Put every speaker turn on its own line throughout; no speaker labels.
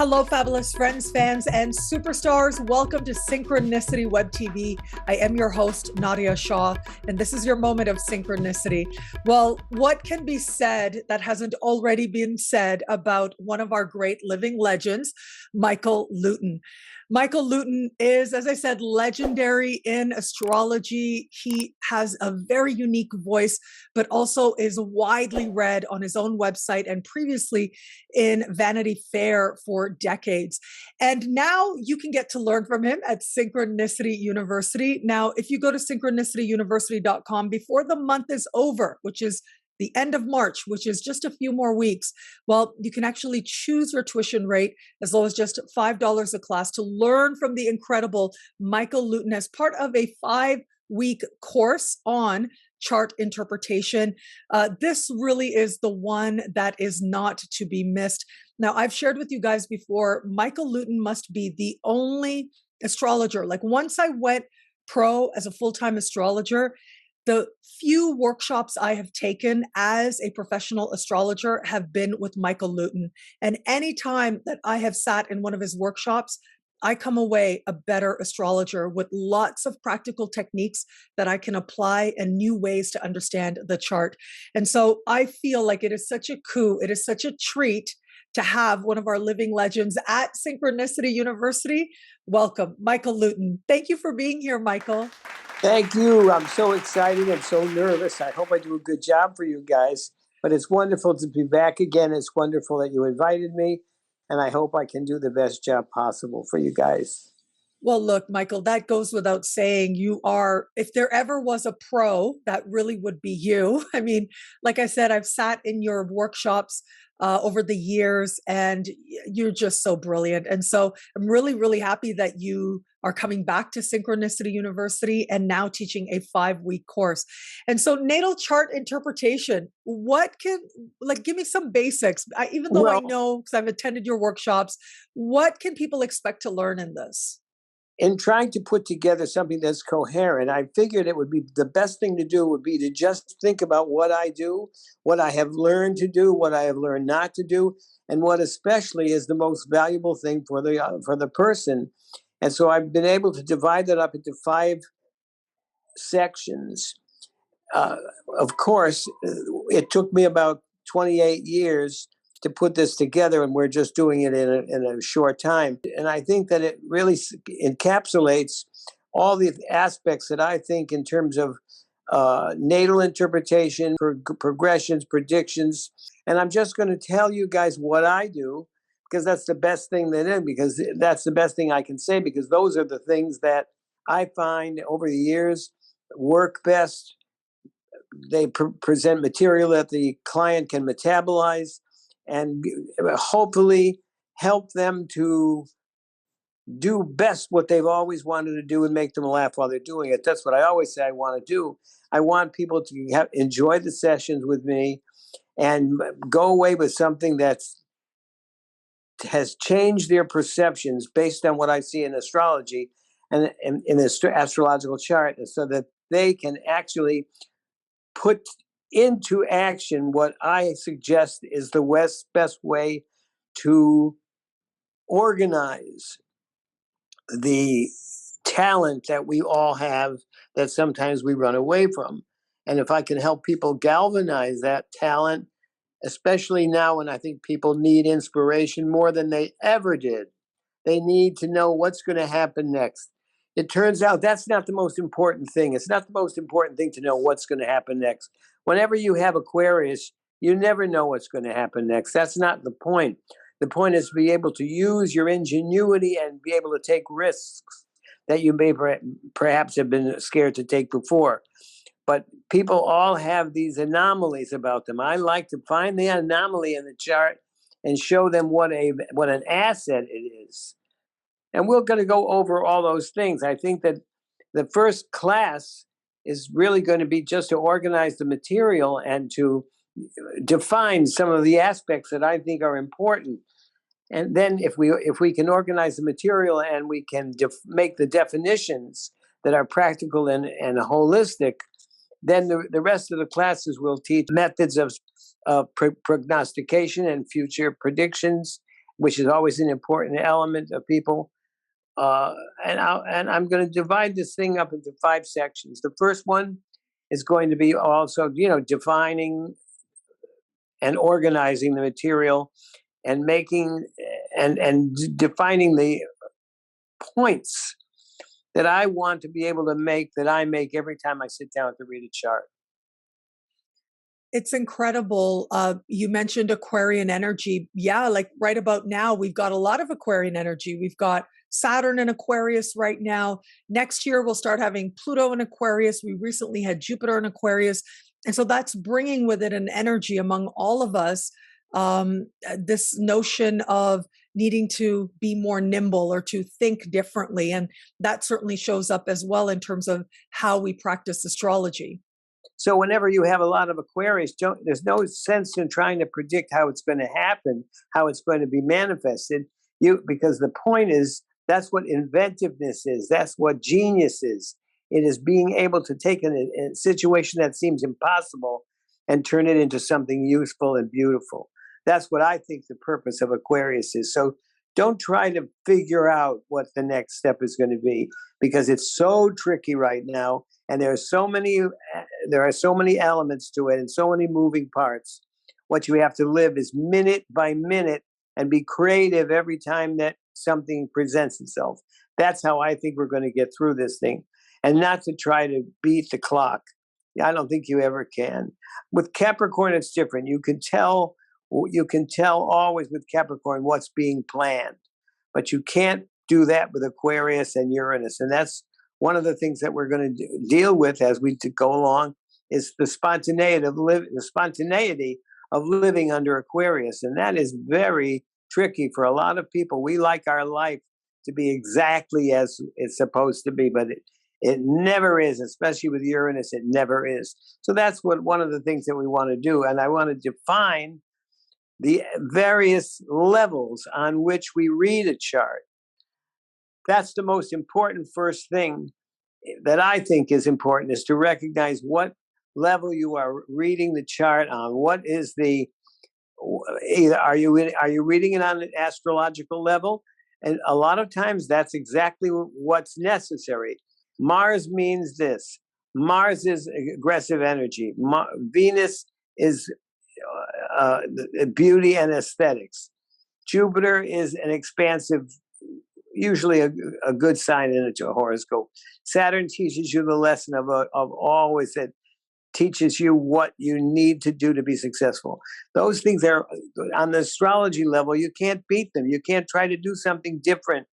Hello, fabulous friends, fans, and superstars. Welcome to Synchronicity Web TV. I am your host, Nadiya Shah, and this is your moment of synchronicity. Well, what can be said that hasn't already been said about one of our great living legends, Michael Lutin? Michael Lutin is, as I said, legendary in astrology. He has a very unique voice, but also is widely read on his own website and previously in Vanity Fair for decades. And now you can get to learn from him at Synchronicity University. Now, if you go to synchronicityuniversity.com before the month is over, which is the end of March, which is just a few more weeks, well, you can actually choose your tuition rate as low as just $5 a class to learn from the incredible Michael Lutin as part of a 5-week course on chart interpretation. This really is the one that is not to be missed. Now, I've shared with you guys before, Michael Lutin must be the only astrologer. Like once I went pro as a full-time astrologer, the few workshops I have taken as a professional astrologer have been with Michael Lutin. And any time that I have sat in one of his workshops, I come away a better astrologer with lots of practical techniques that I can apply and new ways to understand the chart. And so I feel like it is such a coup, it is such a treat to have one of our living legends at Synchronicity University. Welcome, Michael Lutin. Thank you for being here, Michael.
Thank you. I'm so excited and so nervous. I hope I do a good job for you guys. But it's wonderful to be back again. It's wonderful that you invited me. And I hope I can do the best job possible for you guys.
Well, look, Michael, that goes without saying. You are, if there ever was a pro, that really would be you. I mean, like I said, I've sat in your workshops over the years, and you're just so brilliant. And so I'm really, really happy that you are coming back to Synchronicity University and now teaching a 5-week course. And so natal chart interpretation, give me some basics. Even though I know, because I've attended your workshops, what can people expect to learn in this?
In trying to put together something that's coherent, I figured it would be the best thing to do would be to just think about what I do, what I have learned to do, what I have learned not to do, and what especially is the most valuable thing for the person. And so I've been able to divide that up into 5 sections. Of course, it took me about 28 years to put this together, and we're just doing it in a short time. And I think that it really encapsulates all the aspects that I think in terms of natal interpretation, progressions, predictions. And I'm just going to tell you guys what I do, because that's the best thing because that's the best thing I can say, because those are the things that I find over the years work best. They present material that the client can metabolize and hopefully help them to do best what they've always wanted to do and make them laugh while they're doing it. That's what I always say I want to do. I want people to enjoy the sessions with me and go away with something that has changed their perceptions based on what I see in astrology and in the astrological chart, so that they can actually put into action what I suggest is the best way to organize the talent that we all have that sometimes we run away from. And if I can help people galvanize that talent, especially now when I think people need inspiration more than they ever did, they need to know what's going to happen next. It turns out that's not the most important thing. It's not the most important thing to know what's going to happen next. Whenever you have Aquarius, you never know what's going to happen next. That's not the point. The point is to be able to use your ingenuity and be able to take risks that you may perhaps have been scared to take before. But people all have these anomalies about them. I like to find the anomaly in the chart and show them what an asset it is. And we're going to go over all those things. I think that the first class is really going to be just to organize the material and to define some of the aspects that I think are important. And then if we can organize the material and we can make the definitions that are practical and holistic, then the rest of the classes will teach methods of prognostication and future predictions which is always an important element of people. And I'm going to divide this thing up into 5 sections. The first one is going to be also, defining and organizing the material and making and defining the points that I want to be able to make, that I make every time I sit down to read a chart.
It's incredible. You mentioned Aquarian energy. Yeah, like right about now, we've got a lot of Aquarian energy. We've got Saturn in Aquarius right now. Next year, we'll start having Pluto in Aquarius. We recently had Jupiter in Aquarius. And so that's bringing with it an energy among all of us, this notion of needing to be more nimble or to think differently. And that certainly shows up as well in terms of how we practice astrology.
So whenever you have a lot of Aquarius, there's no sense in trying to predict how it's going to happen, how it's going to be manifested. Because the point is, that's what inventiveness is. That's what genius is. It is being able to take a situation that seems impossible and turn it into something useful and beautiful. That's what I think the purpose of Aquarius is. So don't try to figure out what the next step is going to be, because it's so tricky right now. And there are so many elements to it and so many moving parts. What you have to live is minute by minute and be creative every time that something presents itself. That's how I think we're going to get through this thing, and not to try to beat the clock. I don't think you ever can. With Capricorn, it's different. You can tell always with Capricorn what's being planned, but you can't do that with Aquarius and Uranus. And that's one of the things that we're going to deal with as we go along, is the spontaneity of living under Aquarius. And that is very tricky for a lot of people. We like our life to be exactly as it's supposed to be, but it never is, especially with Uranus, it never is. So that's one of the things that we want to do. And I want to define the various levels on which we read a chart. That's the most important first thing that I think is important, is to recognize what level you are reading the chart on. What is are you reading it on an astrological level? And a lot of times that's exactly what's necessary. Mars means this. Mars is aggressive energy. Venus is beauty and aesthetics. Jupiter is an expansive, usually a good sign in a horoscope. Saturn teaches you the lesson of always, that teaches you what you need to do to be successful. Those things are on the astrology level. You can't beat them. You can't try to do something different.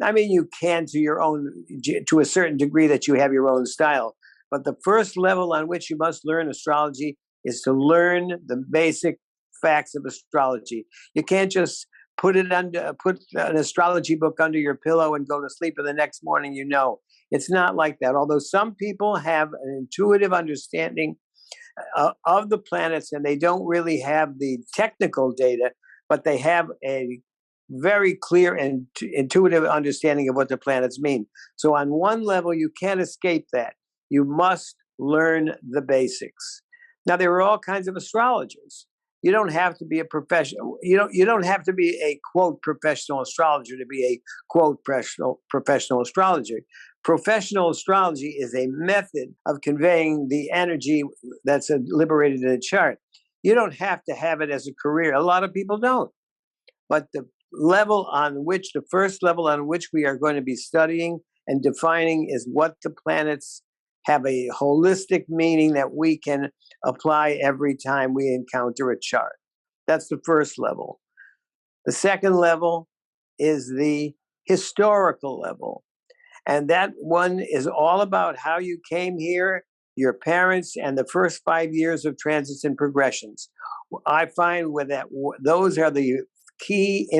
I mean, you can to a certain degree, that you have your own style. But the first level on which you must learn astrology is to learn the basic facts of astrology. You can't just put an astrology book under your pillow and go to sleep, and the next morning It's not like that. Although some people have an intuitive understanding of the planets, and they don't really have the technical data, but they have a very clear and intuitive understanding of what the planets mean. So on one level, you can't escape that. You must learn the basics. Now, there are all kinds of astrologers. You don't have to be a professional. You don't have to be a quote professional astrologer to be a quote professional astrologer. Professional astrology is a method of conveying the energy that's liberated in a chart. You don't have to have it as a career. A lot of people don't. But the first level on which we are going to be studying and defining is what the planets have a holistic meaning that we can apply every time we encounter a chart. That's the first level. The second level is the historical level. And that one is all about how you came here, your parents, and the first 5 years of transits and progressions. I find those are the key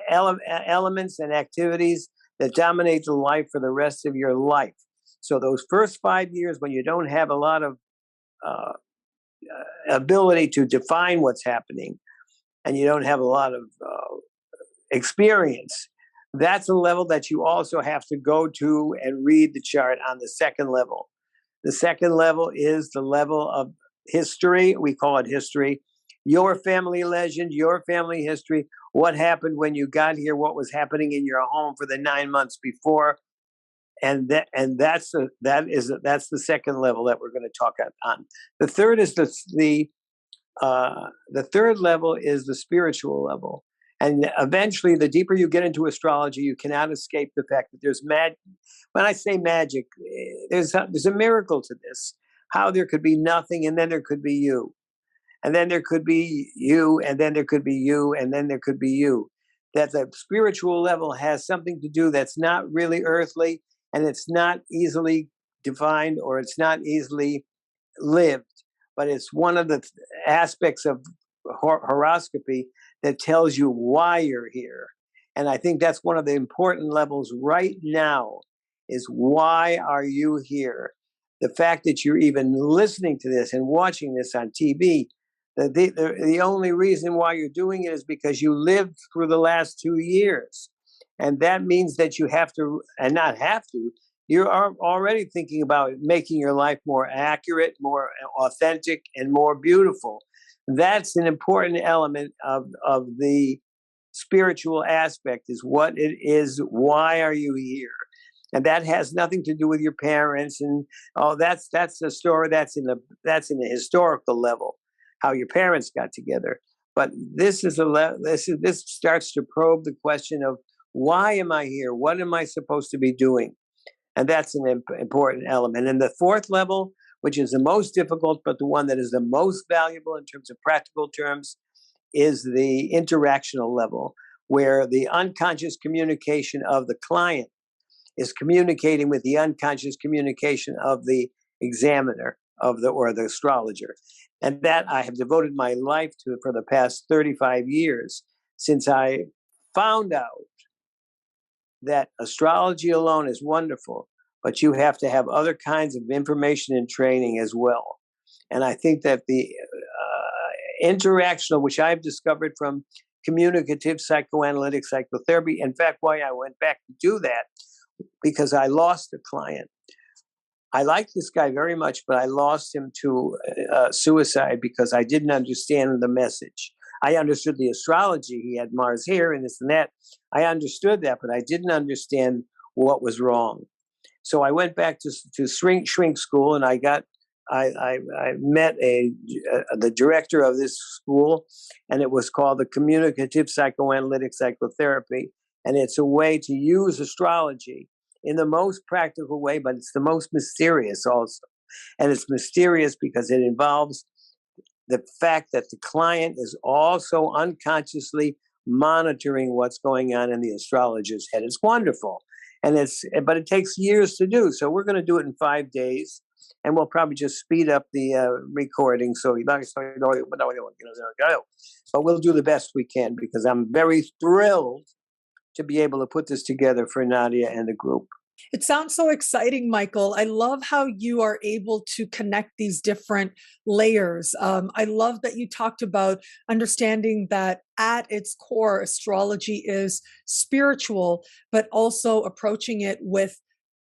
elements and activities that dominate the life for the rest of your life. So those first 5 years, when you don't have a lot of ability to define what's happening, and you don't have a lot of experience, that's a level that you also have to go to and read the chart on the second level. The second level is the level of history. We call it history. Your family legend, your family history, what happened when you got here, what was happening in your home for the 9 months before, that's the second level that we're going to talk on. The third is the third level is the spiritual level. And eventually, the deeper you get into astrology, you cannot escape the fact that there's magic. When I say magic, there's a miracle to this. How there could be nothing, and then there could be you. And then there could be you, and then there could be you, and then there could be you. That the spiritual level has something to do that's not really earthly, and it's not easily defined, or it's not easily lived. But it's one of the aspects of horoscopy that tells you why you're here. And I think that's one of the important levels right now, is why are you here? The fact that you're even listening to this and watching this on TV, the only reason why you're doing it is because you lived through the last 2 years. And that means that you have to, and not have to, you are already thinking about making your life more accurate, more authentic, and more beautiful. That's an important element of the spiritual aspect, is what it is. Why are you here? And that has nothing to do with your parents. And that's a story that's in the historical level, how your parents got together. But this starts to probe the question of, why am I here? What am I supposed to be doing? And that's an important element. And the fourth level, which is the most difficult, but the one that is the most valuable in terms of practical terms, is the interactional level, where the unconscious communication of the client is communicating with the unconscious communication of the examiner or the astrologer. And that I have devoted my life to for the past 35 years, since I found out that astrology alone is wonderful, but you have to have other kinds of information and training as well. And I think that the interactional, which I've discovered from Communicative, Psychoanalytic, Psychotherapy, in fact, why I went back to do that, because I lost a client. I liked this guy very much, but I lost him to suicide because I didn't understand the message. I understood the astrology. He had Mars here and this and that. I understood that, but I didn't understand what was wrong. So I went back to shrink school, and I met the director of this school, and it was called the Communicative Psychoanalytic Psychotherapy. And it's a way to use astrology in the most practical way, but it's the most mysterious also. And it's mysterious because it involves the fact that the client is also unconsciously monitoring what's going on in the astrologer's head. It's wonderful. But it takes years to do. So we're going to do it in 5 days, and we'll probably just speed up the recording. But we'll do the best we can, because I'm very thrilled to be able to put this together for Nadiya and the group.
It sounds so exciting, Michael. I love how you are able to connect these different layers. I love that you talked about understanding that at its core, astrology is spiritual, but also approaching it with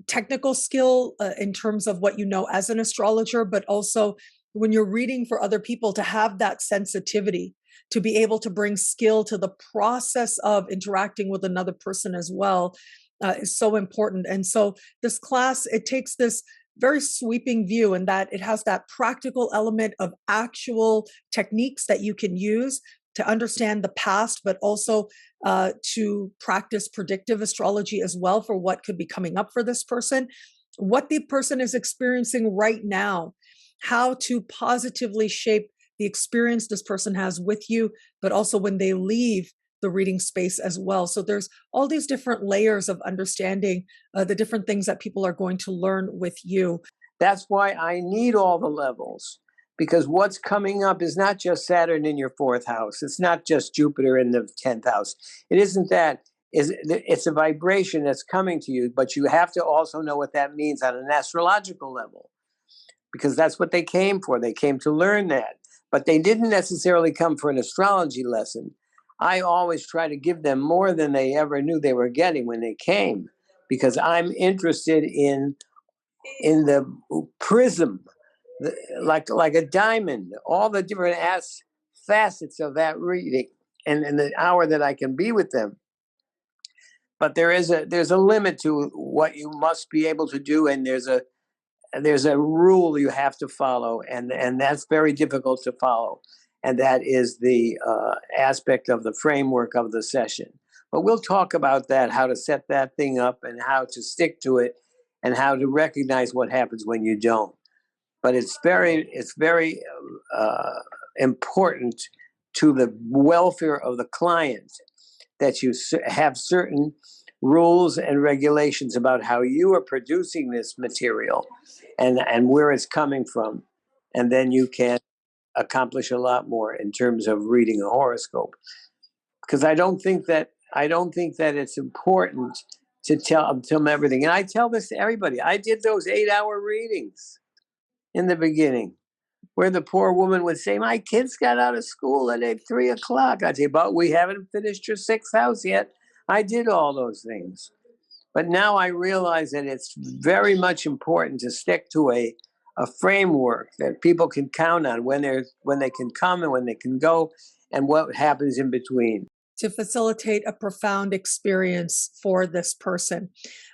technical skill in terms of what you know as an astrologer, but also when you're reading for other people, to have that sensitivity, to be able to bring skill to the process of interacting with another person as well. Is so important. And so this class, it takes this very sweeping view, in that it has that practical element of actual techniques that you can use to understand the past, but also to practice predictive astrology as well for what could be coming up for this person, what the person is experiencing right now, how to positively shape the experience this person has with you, but also when they leave the reading space as well. So there's all these different layers of understanding the different things that people are going to learn with you.
That's why I need all the levels, because what's coming up is not just Saturn in your 4th house. It's not just Jupiter in the 10th house. It isn't that. It's a vibration that's coming to you, but you have to also know what that means on an astrological level, because that's what they came for. They came to learn that, but they didn't necessarily come for an astrology lesson. I always try to give them more than they ever knew they were getting when they came, because I'm interested in the prism, like a diamond, all the different facets of that reading. and the hour that I can be with them. But there's a limit to what you must be able to do, and there's a rule you have to follow, and that's very difficult to follow, and that is the aspect of the framework of the session. But we'll talk about that, how to set that thing up, and how to stick to it, and how to recognize what happens when you don't. But it's very important to the welfare of the client that you have certain rules and regulations about how you are producing this material and where it's coming from. And then you can accomplish a lot more in terms of reading a horoscope. Because I don't think that it's important to tell them everything. And I tell this to everybody. I did those 8-hour readings in the beginning, where the poor woman would say, "My kids got out of school at 3 o'clock." I'd say, "But we haven't finished your sixth house yet." I did all those things. But now I realize that it's very much important to stick to a framework that people can count on when they can come and when they can go, and what happens in between,
to facilitate a profound experience for this person.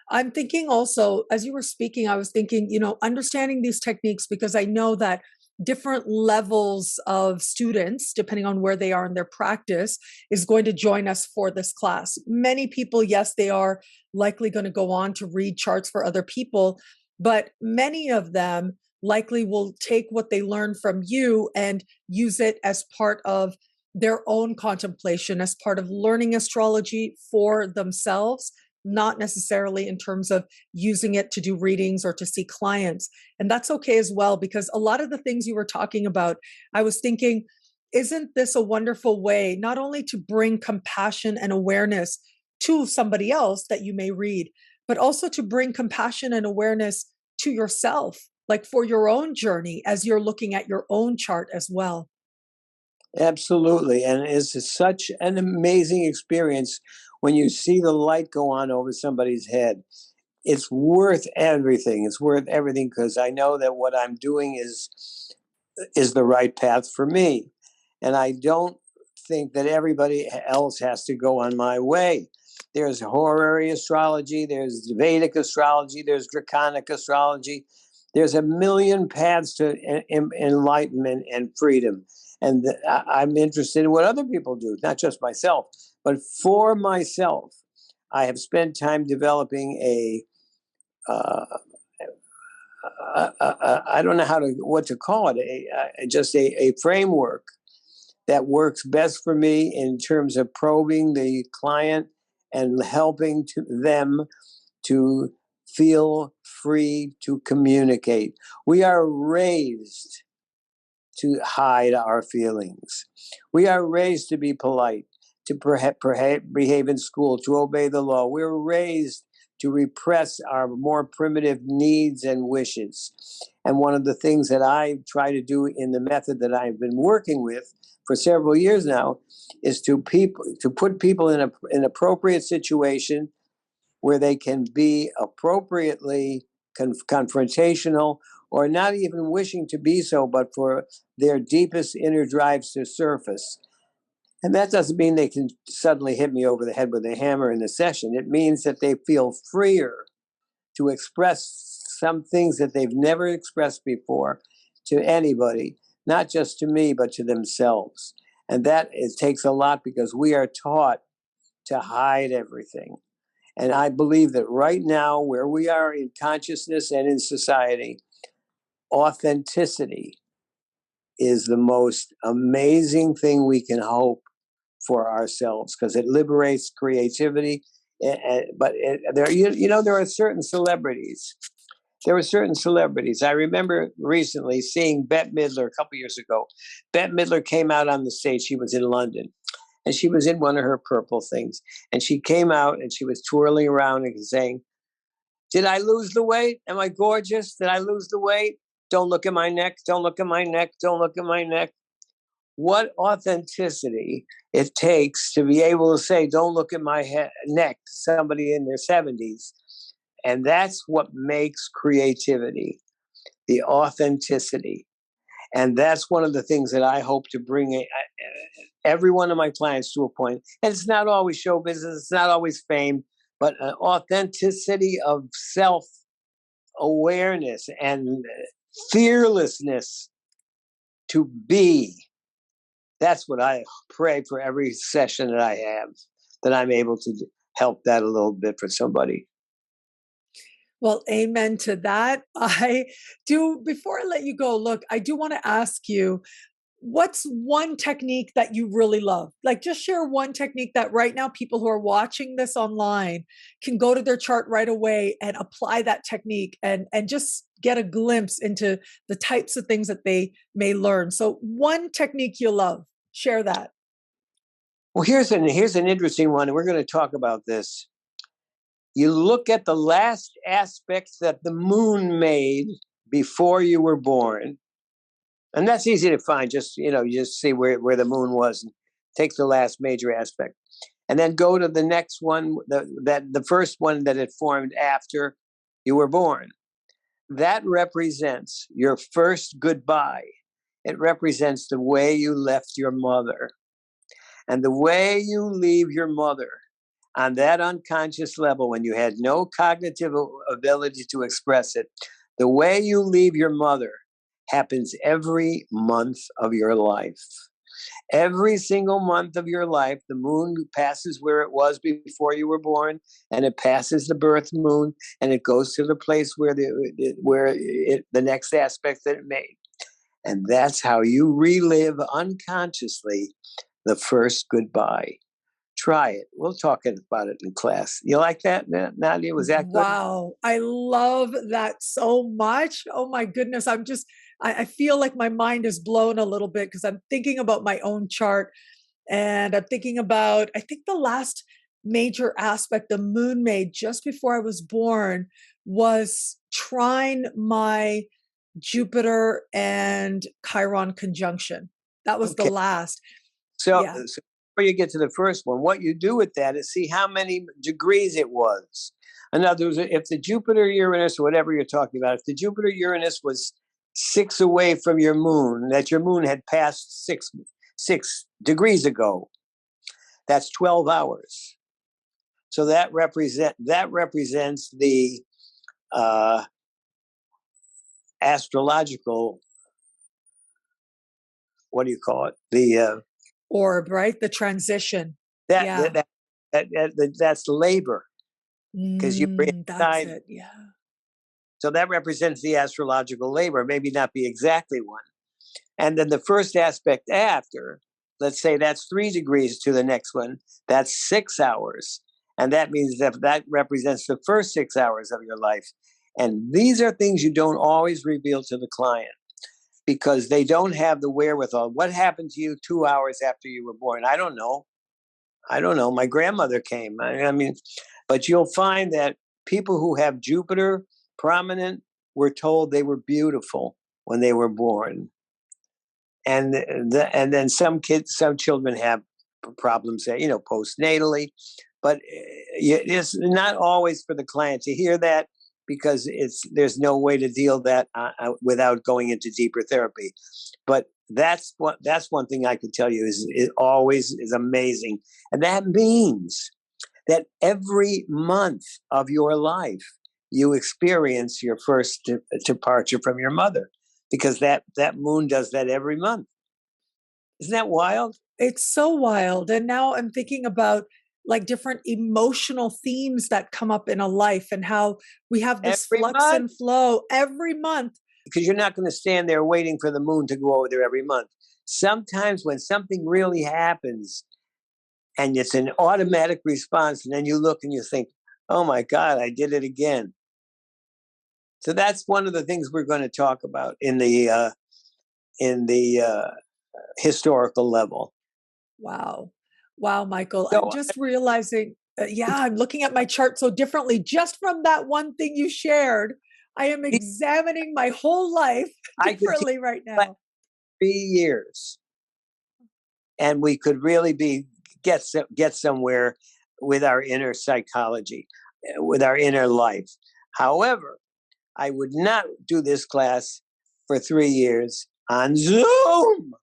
I'm thinking also, as you were speaking, I was thinking, understanding these techniques, because I know that different levels of students, depending on where they are in their practice, is going to join us for this class. Many people, yes, they are likely going to go on to read charts for other people, but many of them likely will take what they learn from you and use it as part of their own contemplation, as part of learning astrology for themselves, not necessarily in terms of using it to do readings or to see clients. And that's okay as well, because a lot of the things you were talking about, I was thinking, isn't this a wonderful way not only to bring compassion and awareness to somebody else that you may read, but also to bring compassion and awareness to yourself, like for your own journey as you're looking at your own chart as well.
Absolutely. And it's such an amazing experience when you see the light go on over somebody's head. It's worth everything. It's worth everything, because I know that what I'm doing is the right path for me. And I don't think that everybody else has to go on my way. There's horary astrology, there's Vedic astrology, there's draconic astrology. There's a million paths to enlightenment and freedom. And I'm interested in what other people do, not just myself. But for myself, I have spent time developing I don't know what to call it, just a framework that works best for me in terms of probing the client and helping them to feel free to communicate. We are raised to hide our feelings. We are raised to be polite, to behave in school, to obey the law. We're raised to repress our more primitive needs and wishes. And one of the things that I try to do in the method that I've been working with for several years now is to put people in an appropriate situation where they can be appropriately confrontational, or not even wishing to be so, but for their deepest inner drives to surface. And that doesn't mean they can suddenly hit me over the head with a hammer in a session. It means that they feel freer to express some things that they've never expressed before to anybody, not just to me, but to themselves. And that it takes a lot, because we are taught to hide everything. And I believe that right now, where we are in consciousness and in society, authenticity is the most amazing thing we can hope for ourselves, because it liberates creativity. But there are certain celebrities. There were certain celebrities. I remember recently seeing Bette Midler a couple years ago. Bette Midler came out on the stage. She was in London, and she was in one of her purple things. And she came out and she was twirling around and saying, "Did I lose the weight? Am I gorgeous? Did I lose the weight? Don't look at my neck. Don't look at my neck. Don't look at my neck." What authenticity it takes to be able to say, "Don't look at my neck," to somebody in their 70s. And that's what makes creativity, the authenticity. And that's one of the things that I hope to bring every one of my clients to a point. And it's not always show business, it's not always fame, but an authenticity of self-awareness and fearlessness to be. That's what I pray for every session that I have, that I'm able to help that a little bit for somebody.
Well, amen to that. I do, before I let you go, look, I do want to ask you, what's one technique that you really love? Like, just share one technique that right now people who are watching this online can go to their chart right away and apply that technique and just get a glimpse into the types of things that they may learn. So one technique you love, share that.
Well, here's an interesting one, and we're going to talk about this. You look at the last aspects that the moon made before you were born. And that's easy to find. Just, you just see where the moon was and take the last major aspect. And then go to the next one, the first one that it formed after you were born. That represents your first goodbye. It represents the way you left your mother. And the way you leave your mother on that unconscious level, when you had no cognitive ability to express it, the way you leave your mother happens every month of your life. Every single month of your life, the moon passes where it was before you were born, and it passes the birth moon, and it goes to the place where the next aspect that it made. And that's how you relive unconsciously the first goodbye. Try it. We'll talk about it in class. You like that, Nadiya? Was that good?
Wow. I love that so much. Oh my goodness. I feel like my mind is blown a little bit because I'm thinking about my own chart, and I'm thinking about, I think the last major aspect the moon made just before I was born was trine my Jupiter and Chiron conjunction. That was the last.
So,
Yeah.
so before you get to the first one, what you do with that is see how many degrees it was. In other words, if the Jupiter Uranus, or whatever you're talking about, if the Jupiter Uranus was 6 away from your moon, that your moon had passed six degrees ago, that's 12 hours. So that represents the astrological, what do you call it? The
Orb, right? The transition.
that's labor, because you were
That's
inside.
it. Yeah.
So that represents the astrological labor, maybe not be exactly one. And then the first aspect after, let's say that's 3 degrees to the next one, that's 6 hours. And that means that represents the first 6 hours of your life. And these are things you don't always reveal to the client because they don't have the wherewithal. What happened to you 2 hours after you were born? I don't know. My grandmother came. I mean, but you'll find that people who have Jupiter prominent were told they were beautiful when they were born. And then some children have problems that, postnatally, but it's not always for the client to hear that because there's no way to deal that without going into deeper therapy. But that's one thing I could tell you is it always is amazing. And that means that every month of your life, you experience your first departure from your mother, because that moon does that every month. Isn't that wild?
It's so wild. And now I'm thinking about like different emotional themes that come up in a life and how we have this
Every
flux
month.
and flow every month.
Because you're not going to stand there waiting for the moon to go over there every month. Sometimes when something really happens and it's an automatic response, and then you look and you think, oh my God, I did it again. So that's one of the things we're going to talk about in the historical level.
Wow. Wow, Michael.
So,
I'm just realizing, I'm looking at my chart so differently just from that one thing you shared. I am examining my whole life differently right now.
3 years, and we could really get somewhere with our inner psychology, with our inner life. However, I would not do this class for 3 years on Zoom.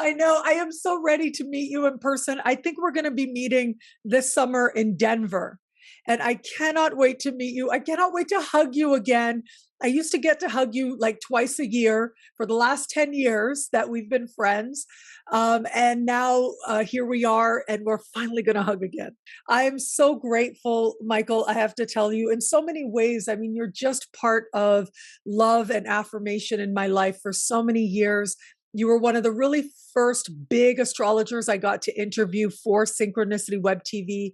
I know. I am so ready to meet you in person. I think we're going to be meeting this summer in Denver. And I cannot wait to meet you. I cannot wait to hug you again. I used to get to hug you like twice a year for the last 10 years that we've been friends. And now here we are, and we're finally going to hug again. I am so grateful, Michael. I have to tell you, in so many ways. I mean, you're just part of love and affirmation in my life for so many years. You were one of the really first big astrologers I got to interview for Synchronicity Web TV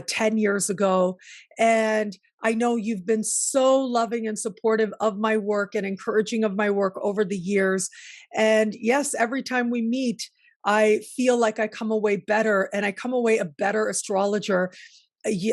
10 years ago. And I know you've been so loving and supportive of my work and encouraging of my work over the years. And yes, every time we meet, I feel like I come away better, and I come away a better astrologer.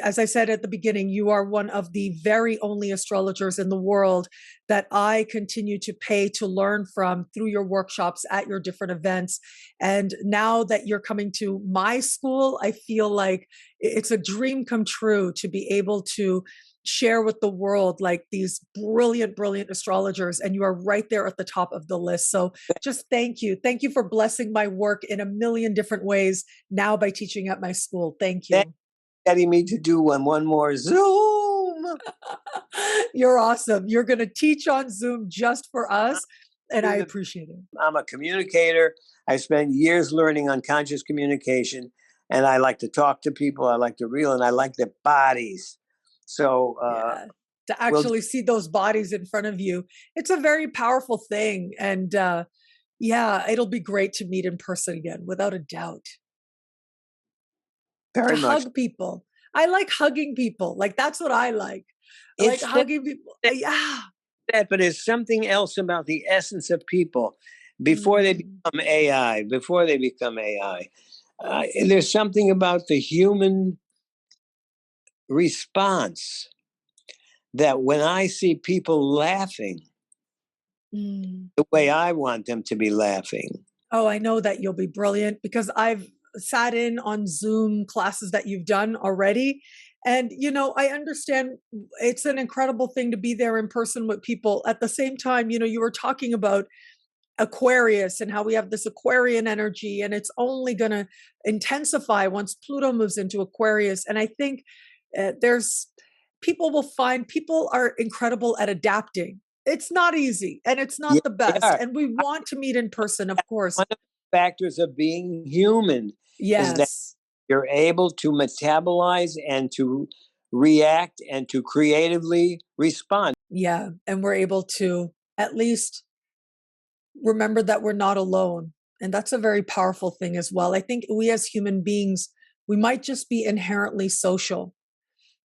As I said at the beginning, you are one of the very only astrologers in the world that I continue to pay to learn from through your workshops at your different events. And now that you're coming to my school, I feel like it's a dream come true to be able to share with the world like these brilliant, brilliant astrologers. And you are right there at the top of the list. So just thank you. Thank you for blessing my work in a million different ways now by teaching at my school. Thank you.
Getting me to do one more Zoom.
You're awesome. You're going to teach on Zoom just for us, and I appreciate it.
I'm a communicator. I spent years learning unconscious communication, and I like to talk to people. I like to reel, and I like their bodies. So
to actually see those bodies in front of you, it's a very powerful thing. And yeah, it'll be great to meet in person again, without a doubt.
Very
to
much.
hug people. I like hugging people. Like, that's what I like. I like hugging people. Yeah.
But there's something else about the essence of people before they become AI. There's something about the human response that when I see people laughing the way I want them to be laughing.
Oh, I know that you'll be brilliant, because I've sat in on Zoom classes that you've done already. And, you know, I understand it's an incredible thing to be there in person with people. At the same time, you know, you were talking about Aquarius and how we have this Aquarian energy, and it's only going to intensify once Pluto moves into Aquarius. And I think people are incredible at adapting. It's not easy, and it's not the best. And we want to meet in person, of course.
One of the factors of being human is that
Yes.
you're able to metabolize and to react and to creatively respond.
Yeah. And we're able to at least remember that we're not alone. And that's a very powerful thing as well. I think we as human beings, we might just be inherently social.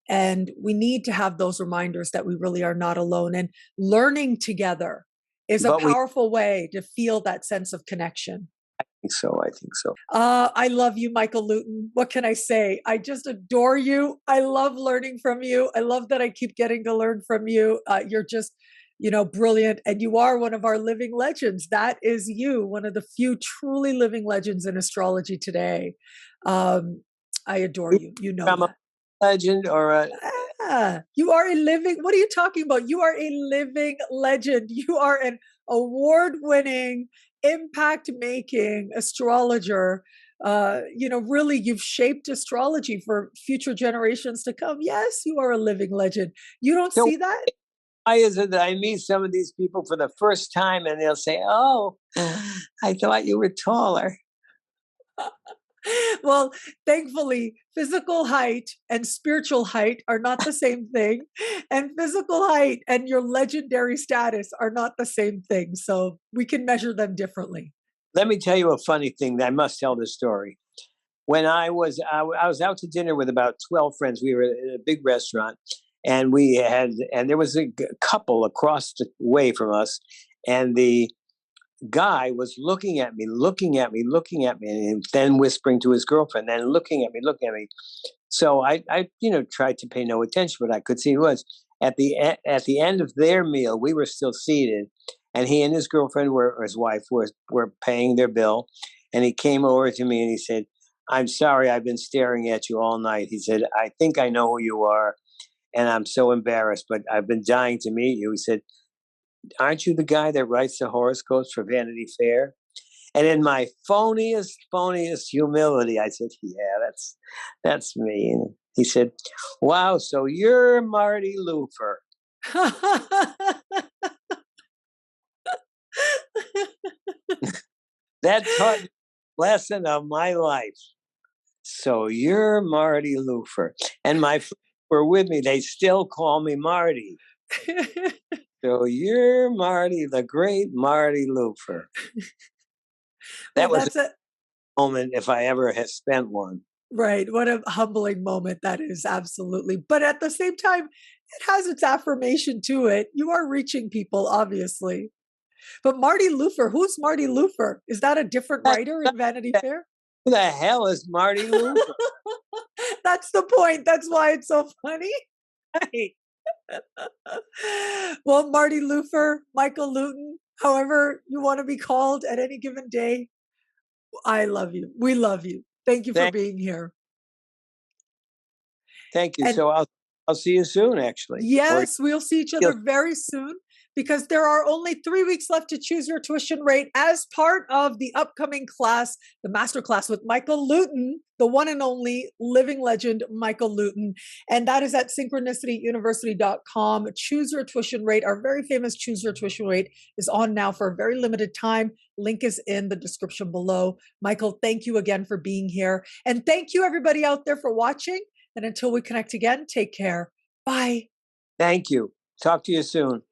And we need to have those reminders that we really are not alone. And learning together is a powerful way to feel that sense of connection.
I think so.
I love you, Michael Lutin. What can I say? I just adore you. I love learning from you. I love that I keep getting to learn from you. You're just, you know, brilliant. And you are one of our living legends. That is you, one of the few truly living legends in astrology today. I adore you. You know that.
Legend or
you are a living, what are you talking about? You are a living legend. You are an award-winning, impact-making astrologer. You know, really, you've shaped astrology for future generations to come. Yes, you are a living legend. You don't see that?
Why is it that I meet some of these people for the first time and they'll say, "Oh, I thought you were taller."
Well, thankfully, physical height and spiritual height are not the same thing. And physical height and your legendary status are not the same thing. So we can measure them differently.
Let me tell you a funny thing. I must tell this story. When I was out to dinner with about 12 friends. We were at a big restaurant, and there was a couple across the way from us, and the guy was looking at me, and then whispering to his girlfriend, then looking at me. So I tried to pay no attention, but I could see he was. At the end of their meal, we were still seated, and he and his girlfriend or his wife were paying their bill, and he came over to me and he said, "I'm sorry, I've been staring at you all night." He said, "I think I know who you are, and I'm so embarrassed, but I've been dying to meet you." He said, "Aren't you the guy that writes the horoscopes for Vanity Fair?" And in my phoniest humility, I said, yeah, that's me. And he said, wow, so you're Marty Lufer. That taught me the lesson of my life. So you're Marty Lufer. And my friends were with me. They still call me Marty. So you're Marty, the great Marty Lufer. That was a moment if I ever have spent one.
Right. What a humbling moment that is. Absolutely. But at the same time, it has its affirmation to it. You are reaching people, obviously. But Marty Lufer, who's Marty Lufer? Is that a different writer in Vanity Fair?
Who the hell is Marty Lufer?
That's the point. That's why it's so funny. Well, Marty Lufer, Michael Lutin, however you want to be called at any given day, I love you. We love you. Thank you for being here.
Thank you. And so I'll see you soon, actually.
Yes, we'll see each other very soon, because there are only 3 weeks left to choose your tuition rate as part of the upcoming class, the master class with Michael Lutin, the one and only living legend, Michael Lutin. And that is at synchronicityuniversity.com. Choose your tuition rate. Our very famous Choose Your Tuition Rate is on now for a very limited time. Link is in the description below. Michael, thank you again for being here. And thank you everybody out there for watching. And until we connect again, take care. Bye.
Thank you. Talk to you soon.